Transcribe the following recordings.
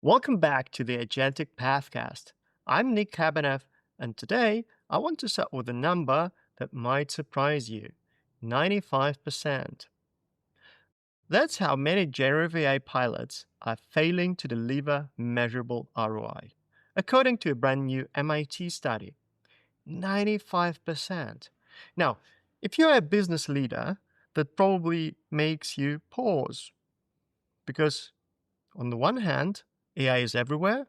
Welcome back to the Agentic Pathcast. I'm Nick Kabanev, and today I want to start with a number that might surprise you 95%. That's how many generative AI pilots are failing to deliver measurable ROI, according to a brand new MIT study. 95%. Now, if you're a business leader, that probably makes you pause because, on the one hand, AI is everywhere,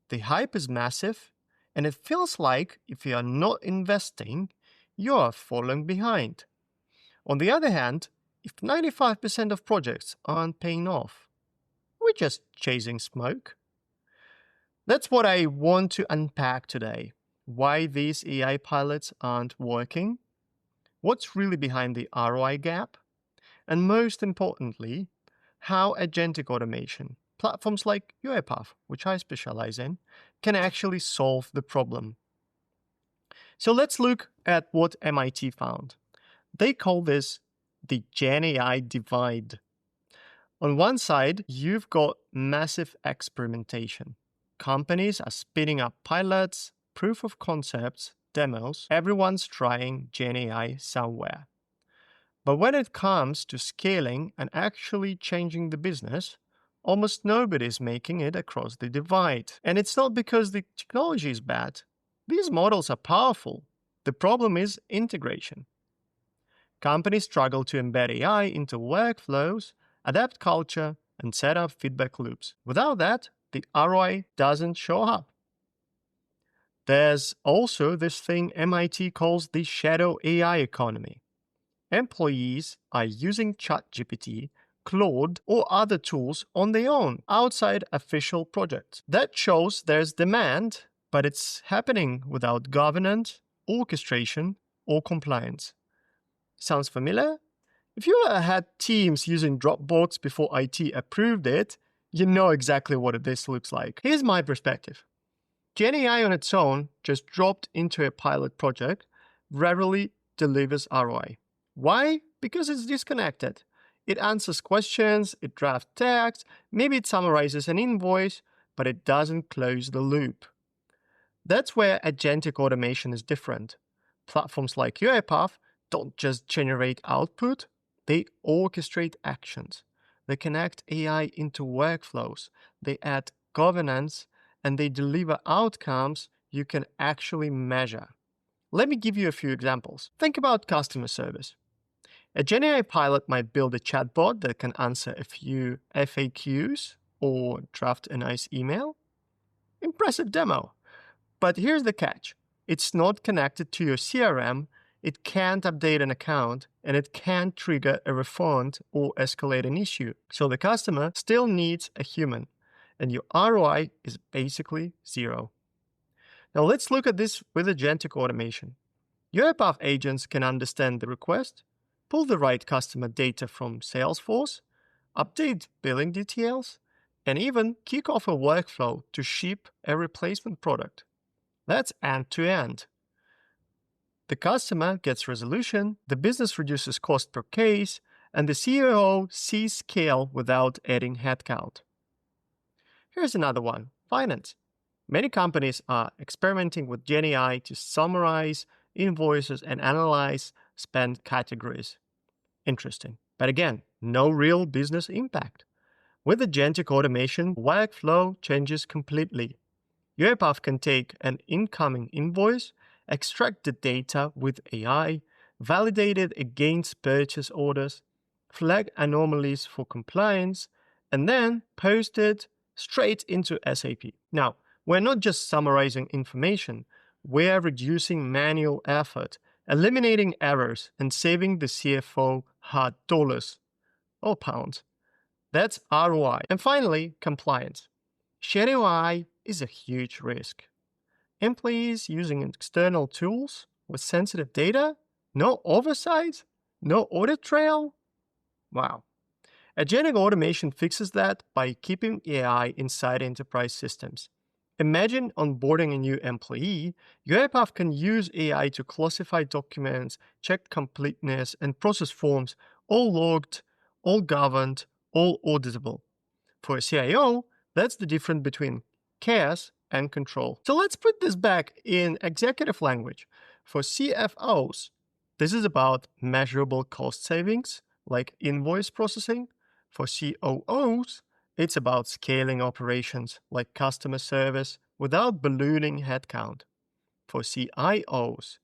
the hype is massive, and it feels like if you are not investing, you are falling behind. On the other hand, if 95% of projects aren't paying off, we're just chasing smoke. That's what I want to unpack today. Why these AI pilots aren't working, what's really behind the ROI gap, and most importantly, how agentic automation, platforms like UiPath, which I specialize in, can actually solve the problem. So let's look at what MIT found. They call this the GenAI Divide. On one side, you've got massive experimentation. Companies are spinning up pilots, proof of concepts, demos. Everyone's trying GenAI somewhere. But when it comes to scaling and actually changing the business, almost nobody is making it across the divide. And it's not because the technology is bad. These models are powerful. The problem is integration. Companies struggle to embed AI into workflows, adapt culture, and set up feedback loops. Without that, the ROI doesn't show up. There's also this thing MIT calls the shadow AI economy. Employees are using ChatGPT, Claude, or other tools on their own outside official projects. That shows there's demand, but it's happening without governance, orchestration, or compliance. Sounds familiar? If you had teams using Dropbox before IT approved it, you know exactly what this looks like. Here's my perspective. GenAI on its own, just dropped into a pilot project, rarely delivers ROI. Why? Because it's disconnected. It answers questions, it drafts text, maybe it summarizes an invoice, but it doesn't close the loop. That's where agentic automation is different. Platforms like UiPath don't just generate output, they orchestrate actions. They connect AI into workflows, they add governance, and they deliver outcomes you can actually measure. Let me give you a few examples. Think about customer service. A GenAI pilot might build a chatbot that can answer a few FAQs or draft a nice email. Impressive demo. But here's the catch. It's not connected to your CRM, it can't update an account, and it can't trigger a refund or escalate an issue. So the customer still needs a human, and your ROI is basically zero. Now let's look at this with agentic automation. UiPath agents can understand the request, pull the right customer data from Salesforce, update billing details, and even kick off a workflow to ship a replacement product. That's end-to-end. The customer gets resolution, the business reduces cost per case, and the CEO sees scale without adding headcount. Here's another one, finance. Many companies are experimenting with GenAI to summarize invoices and analyze spend categories. Interesting. But again, no real business impact. With agentic automation, workflow changes completely. UiPath can take an incoming invoice, extract the data with AI, validate it against purchase orders, flag anomalies for compliance, and then post it straight into SAP. Now, we're not just summarizing information, we're reducing manual effort, eliminating errors, and saving the CFO hard dollars or pounds. That's ROI. And finally, compliance. Shadow AI is a huge risk. Employees using external tools with sensitive data, no oversight, no audit trail. Wow. Agentic automation fixes that by keeping AI inside enterprise systems. Imagine onboarding a new employee. UiPath can use AI to classify documents, check completeness, and process forms, all logged, all governed, all auditable. For a CIO, That's the difference between chaos and control. So let's put this back in executive language. For CFOs, this is about measurable cost savings, like invoice processing. For COOs, it's about scaling operations, like customer service, without ballooning headcount. For CIOs,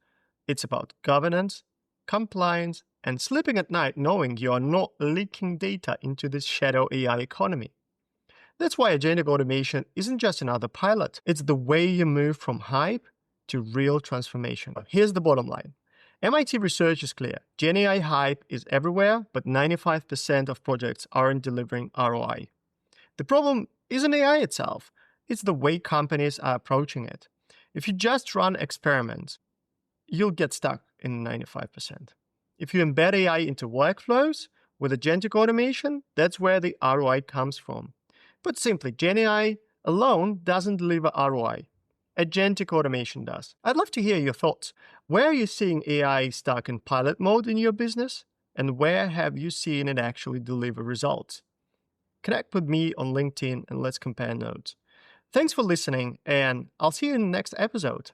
it's about governance, compliance, and sleeping at night knowing you are not leaking data into this shadow AI economy. That's why agentic automation isn't just another pilot. It's the way you move from hype to real transformation. Here's the bottom line. MIT research is clear. GenAI hype is everywhere, but 95% of projects aren't delivering ROI. The problem isn't AI itself. It's the way companies are approaching it. If you just run experiments, you'll get stuck in 95%. If you embed AI into workflows with agentic automation, that's where the ROI comes from. Put simply, GenAI alone doesn't deliver ROI. Agentic automation does. I'd love to hear your thoughts. Where are you seeing AI stuck in pilot mode in your business? And where have you seen it actually deliver results? Connect with me on LinkedIn and let's compare notes. Thanks for listening, and I'll see you in the next episode.